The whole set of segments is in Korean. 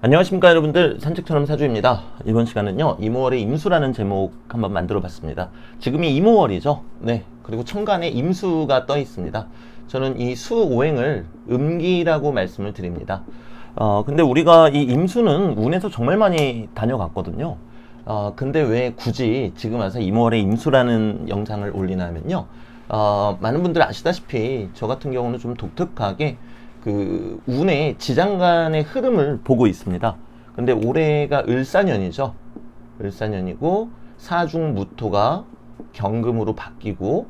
안녕하십니까 여러분들, 산책처럼 사주입니다. 이번 시간은요 임오월의 임수라는 제목 한번 만들어 봤습니다. 지금이 임오월이죠. 네, 그리고 천간에 임수가 떠 있습니다. 저는 이 수오행을 음기라고 말씀을 드립니다. 근데 우리가 이 임수는 운에서 정말 많이 다녀갔거든요. 근데 왜 굳이 지금 와서 임오월의 임수라는 영상을 올리냐면요, 많은 분들 아시다시피 저 같은 경우는 좀 독특하게 그 운의 지장간의 흐름을 보고 있습니다. 근데 올해가 을사년이죠. 을사년이고 사중무토가 경금으로 바뀌고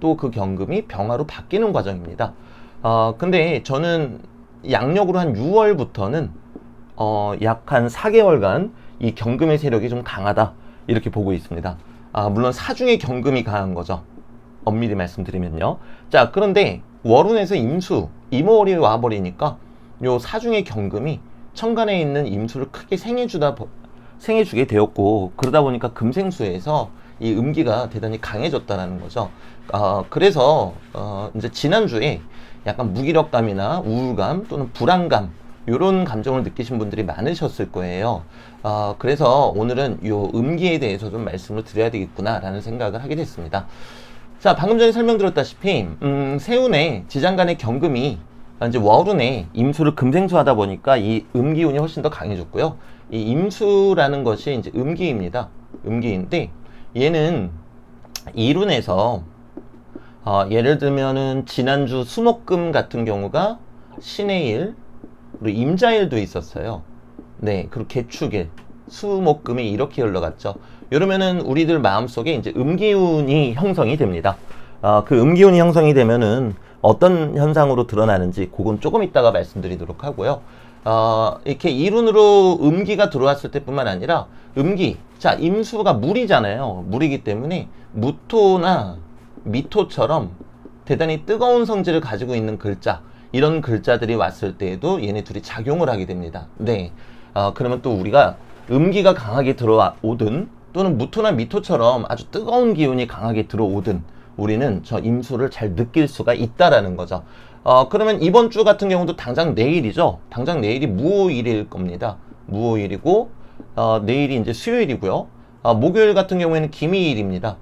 또 그 경금이 병화로 바뀌는 과정입니다. 근데 저는 양력으로 한 6월부터는 약 한 4개월간 이 경금의 세력이 좀 강하다 이렇게 보고 있습니다. 물론 사중의 경금이 강한 거죠. 엄밀히 말씀드리면요. 자, 그런데 월운에서 임수, 임오월이 와버리니까 요 사중의 경금이 천간에 있는 임수를 크게 생해주게 되었고, 그러다 보니까 금생수에서 이 음기가 대단히 강해졌다라는 거죠. 그래서 이제 지난주에 약간 무기력감이나 우울감 또는 불안감 이런 감정을 느끼신 분들이 많으셨을 거예요. 그래서 오늘은 요 음기에 대해서 좀 말씀을 드려야 되겠구나라는 생각을 하게 됐습니다. 자, 방금 전에 설명드렸다시피 세운의 지장간의 경금이 이제 월운에 임수를 금생수 하다 보니까 이 음기운이 훨씬 더 강해졌고요. 이 임수라는 것이 이제 음기입니다. 음기인데 얘는 이룬에서 예를 들면은 지난주 수목금 같은 경우가 신의 일, 그리고 임자일도 있었어요. 네, 그리고 개축일, 수목금이 이렇게 흘러갔죠. 이러면은 우리들 마음속에 이제 음기운이 형성이 됩니다. 그 음기운이 형성이 되면은 어떤 현상으로 드러나는지 그건 조금 이따가 말씀드리도록 하고요. 이렇게 이룬으로 음기가 들어왔을 때뿐만 아니라 음기, 자, 임수가 물이잖아요. 물이기 때문에 무토나 미토처럼 대단히 뜨거운 성질을 가지고 있는 글자, 이런 글자들이 왔을 때에도 얘네 둘이 작용을 하게 됩니다. 네. 그러면 또 우리가 음기가 강하게 들어오든 또는 무토나 미토처럼 아주 뜨거운 기운이 강하게 들어오든 우리는 저 임수를 잘 느낄 수가 있다라는 거죠. 그러면 이번 주 같은 경우도 당장 내일이죠. 당장 내일이 무오일일 겁니다. 무오일이고 내일이 이제 수요일이고요. 목요일 같은 경우에는 기미일입니다.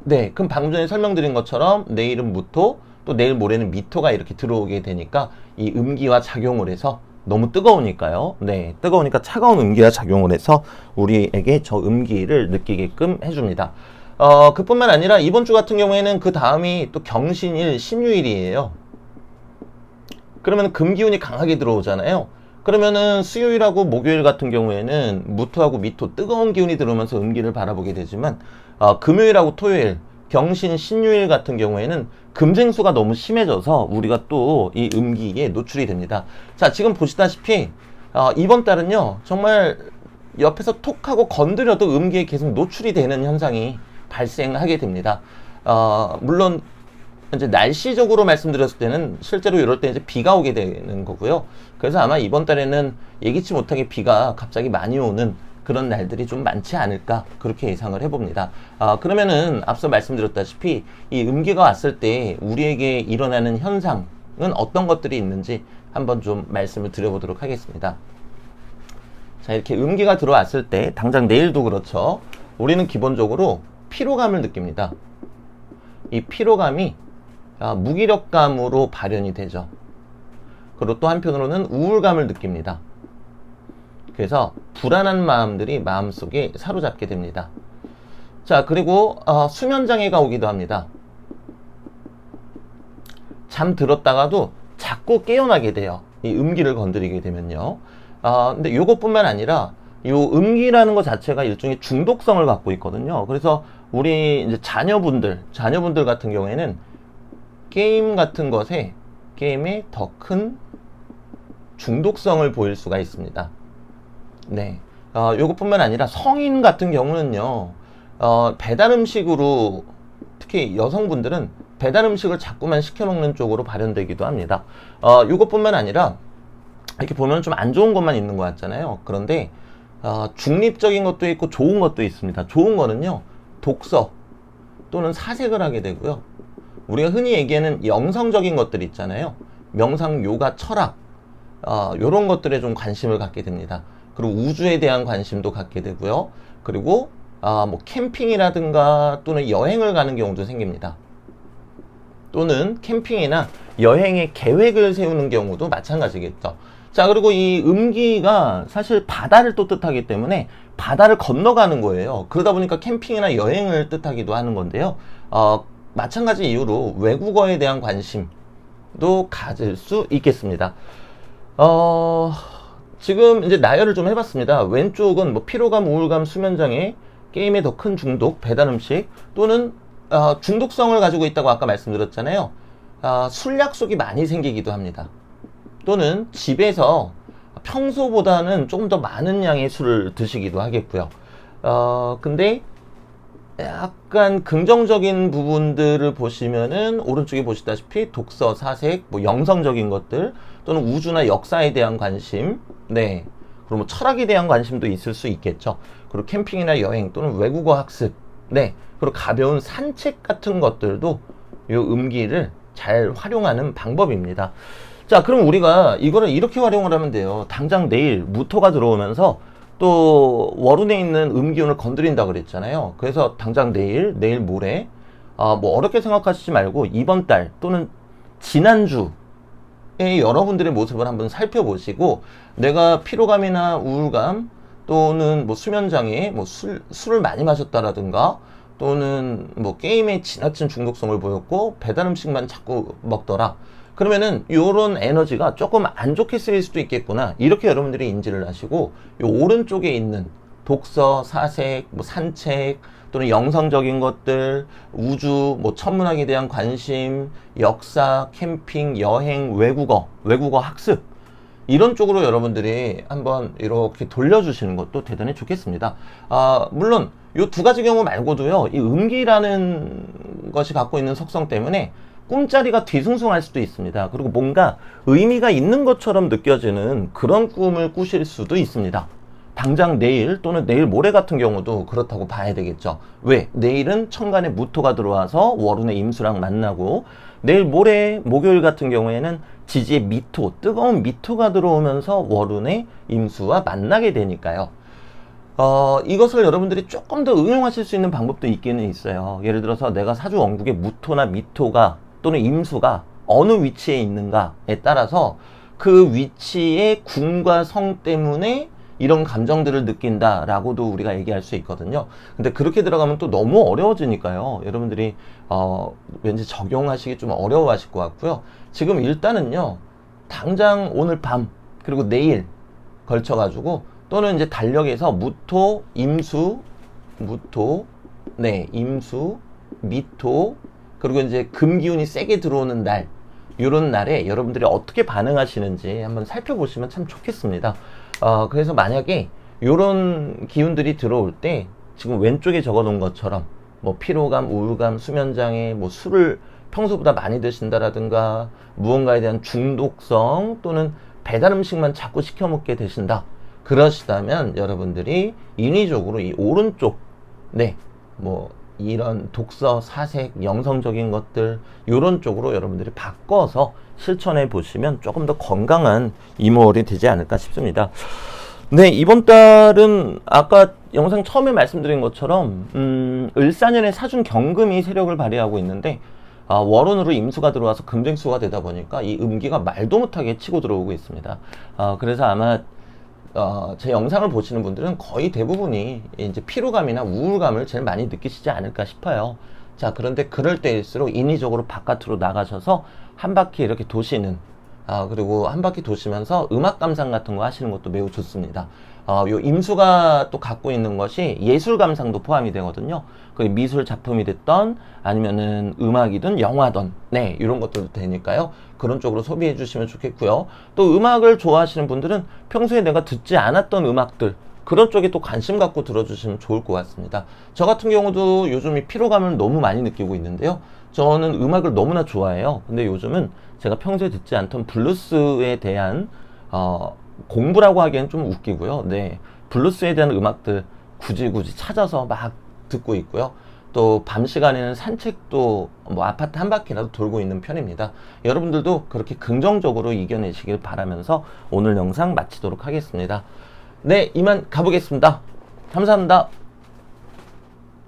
네, 그럼 방금 전에 설명드린 것처럼 내일은 무토, 또 내일 모레는 미토가 이렇게 들어오게 되니까 이 음기와 작용을 해서 너무 뜨거우니까요. 네, 뜨거우니까 차가운 음기가 작용을 해서 우리에게 저 음기를 느끼게끔 해줍니다. 그뿐만 아니라 이번 주 같은 경우에는 그 다음이 또 경신일, 신유일이에요. 그러면 금기운이 강하게 들어오잖아요. 그러면은 수요일하고 목요일 같은 경우에는 무토하고 미토 뜨거운 기운이 들어오면서 음기를 바라보게 되지만 금요일하고 토요일, 경신, 신유일 같은 경우에는 금생수가 너무 심해져서 우리가 또 이 음기에 노출이 됩니다. 자, 지금 보시다시피 이번 달은요 정말 옆에서 톡 하고 건드려도 음기에 계속 노출이 되는 현상이 발생하게 됩니다. 물론 이제 날씨적으로 말씀드렸을 때는 실제로 이럴 때 이제 비가 오게 되는 거고요. 그래서 아마 이번 달에는 예기치 못하게 비가 갑자기 많이 오는 그런 날들이 좀 많지 않을까 그렇게 예상을 해봅니다. 그러면은 앞서 말씀드렸다시피 이 음기가 왔을 때 우리에게 일어나는 현상은 어떤 것들이 있는지 한번 좀 말씀을 드려보도록 하겠습니다. 자, 이렇게 음기가 들어왔을 때 당장 내일도 그렇죠. 우리는 기본적으로 피로감을 느낍니다. 이 피로감이 무기력감으로 발현이 되죠. 그리고 또 한편으로는 우울감을 느낍니다. 그래서 불안한 마음들이 마음속에 사로잡게 됩니다. 자, 그리고 수면장애가 오기도 합니다. 잠 들었다가도 자꾸 깨어나게 돼요. 이 음기를 건드리게 되면요. 근데 이것뿐만 아니라 요 음기라는 것 자체가 일종의 중독성을 갖고 있거든요. 그래서 우리 이제 자녀분들 같은 경우에는 게임 같은 것에 게임에 더 큰 중독성을 보일 수가 있습니다. 네, 요것뿐만 아니라 성인 같은 경우는요, 배달 음식으로 특히 여성분들은 배달 음식을 자꾸만 시켜 먹는 쪽으로 발현되기도 합니다. 요것뿐만 아니라 이렇게 보면 좀 안 좋은 것만 있는 것 같잖아요. 그런데 중립적인 것도 있고 좋은 것도 있습니다. 좋은 거는요, 독서 또는 사색을 하게 되고요. 우리가 흔히 얘기하는 영성적인 것들 있잖아요. 명상, 요가, 철학, 요런 것들에 좀 관심을 갖게 됩니다. 그리고 우주에 대한 관심도 갖게 되고요. 그리고 뭐 캠핑이라든가 또는 여행을 가는 경우도 생깁니다. 또는 캠핑이나 여행의 계획을 세우는 경우도 마찬가지겠죠. 자, 그리고 이 음기가 사실 바다를 또 뜻하기 때문에 바다를 건너가는 거예요. 그러다 보니까 캠핑이나 여행을 뜻하기도 하는 건데요. 마찬가지 이유로 외국어에 대한 관심도 가질 수 있겠습니다. 지금 이제 나열을 좀 해봤습니다. 왼쪽은 뭐 피로감, 우울감, 수면장애, 게임에 더 큰 중독, 배달 음식, 또는 중독성을 가지고 있다고 아까 말씀드렸잖아요. 술 약속이 많이 생기기도 합니다. 또는 집에서 평소보다는 조금 더 많은 양의 술을 드시기도 하겠고요. 근데 약간 긍정적인 부분들을 보시면은 오른쪽에 보시다시피 독서, 사색, 뭐 영성적인 것들, 또는 우주나 역사에 대한 관심, 네, 그리고 뭐 철학에 대한 관심도 있을 수 있겠죠. 그리고 캠핑이나 여행 또는 외국어 학습, 네, 그리고 가벼운 산책 같은 것들도 이 음기를 잘 활용하는 방법입니다. 자, 그럼 우리가 이거를 이렇게 활용을 하면 돼요. 당장 내일 무토가 들어오면서 또 월운에 있는 음기운을 건드린다 그랬잖아요. 그래서 당장 내일 모레 뭐 어렵게 생각하시지 말고 이번 달 또는 지난주에 여러분들의 모습을 한번 살펴보시고, 내가 피로감이나 우울감 또는 뭐 수면장애, 뭐 술을 많이 마셨다라든가, 또는 뭐 게임에 지나친 중독성을 보였고 배달 음식만 자꾸 먹더라, 그러면은 요런 에너지가 조금 안 좋게 쓰일 수도 있겠구나, 이렇게 여러분들이 인지를 하시고, 요 오른쪽에 있는 독서, 사색, 뭐 산책 또는 영상적인 것들, 우주, 뭐 천문학에 대한 관심, 역사, 캠핑, 여행, 외국어 학습, 이런 쪽으로 여러분들이 한번 이렇게 돌려주시는 것도 대단히 좋겠습니다. 물론 요 두 가지 경우 말고도요, 이 음기라는 것이 갖고 있는 속성 때문에 꿈자리가 뒤숭숭할 수도 있습니다. 그리고 뭔가 의미가 있는 것처럼 느껴지는 그런 꿈을 꾸실 수도 있습니다. 당장 내일 또는 내일 모레 같은 경우도 그렇다고 봐야 되겠죠. 왜? 내일은 천간에 무토가 들어와서 월운의 임수랑 만나고, 내일 모레 목요일 같은 경우에는 지지의 미토, 뜨거운 미토가 들어오면서 월운의 임수와 만나게 되니까요. 이것을 여러분들이 조금 더 응용하실 수 있는 방법도 있기는 있어요. 예를 들어서 내가 사주 원국에 무토나 미토가 또는 임수가 어느 위치에 있는가에 따라서 그 위치의 궁과 성 때문에 이런 감정들을 느낀다라고도 우리가 얘기할 수 있거든요. 근데 그렇게 들어가면 또 너무 어려워지니까요. 여러분들이 왠지 적용하시기 좀 어려워하실 것 같고요. 지금 일단은요, 당장 오늘 밤 그리고 내일 걸쳐가지고, 또는 이제 달력에서 무토, 임수, 임수, 미토, 그리고 이제 금기운이 세게 들어오는 날, 이런 날에 여러분들이 어떻게 반응하시는지 한번 살펴보시면 참 좋겠습니다. 그래서 만약에 이런 기운들이 들어올 때 지금 왼쪽에 적어 놓은 것처럼 뭐 피로감, 우울감, 수면장애, 뭐 술을 평소보다 많이 드신다라든가, 무언가에 대한 중독성, 또는 배달 음식만 자꾸 시켜 먹게 되신다, 그러시다면 여러분들이 인위적으로 이 오른쪽, 뭐 이런 독서, 사색, 영성적인 것들, 이런 쪽으로 여러분들이 바꿔서 실천해 보시면 조금 더 건강한 이모월이 되지 않을까 싶습니다. 네, 이번 달은 아까 영상 처음에 말씀드린 것처럼 을사년에 사준 경금이 세력을 발휘하고 있는데, 월운으로 임수가 들어와서 금쟁수가 되다 보니까 이 음기가 말도 못하게 치고 들어오고 있습니다. 그래서 아마 제 영상을 보시는 분들은 거의 대부분이 이제 피로감이나 우울감을 제일 많이 느끼시지 않을까 싶어요. 자, 그런데 그럴 때일수록 인위적으로 바깥으로 나가셔서 한 바퀴 이렇게 도시는, 그리고 한 바퀴 도시면서 음악 감상 같은 거 하시는 것도 매우 좋습니다. 요 임수가 또 갖고 있는 것이 예술 감상도 포함이 되거든요. 그 미술 작품이 됐던, 아니면은 음악이든 영화든, 이런 것들도 되니까요. 그런 쪽으로 소비해 주시면 좋겠고요. 또 음악을 좋아하시는 분들은 평소에 내가 듣지 않았던 음악들, 그런 쪽에 또 관심 갖고 들어주시면 좋을 것 같습니다. 저 같은 경우도 요즘 이 피로감을 너무 많이 느끼고 있는데요. 저는 음악을 너무나 좋아해요. 근데 요즘은 제가 평소에 듣지 않던 블루스에 대한 공부라고 하기엔 좀 웃기고요. 블루스에 대한 음악들 굳이 찾아서 막 듣고 있고요. 또 밤 시간에는 산책도 뭐 아파트 한 바퀴라도 돌고 있는 편입니다. 여러분들도 그렇게 긍정적으로 이겨내시길 바라면서 오늘 영상 마치도록 하겠습니다. 네, 이만 가보겠습니다. 감사합니다.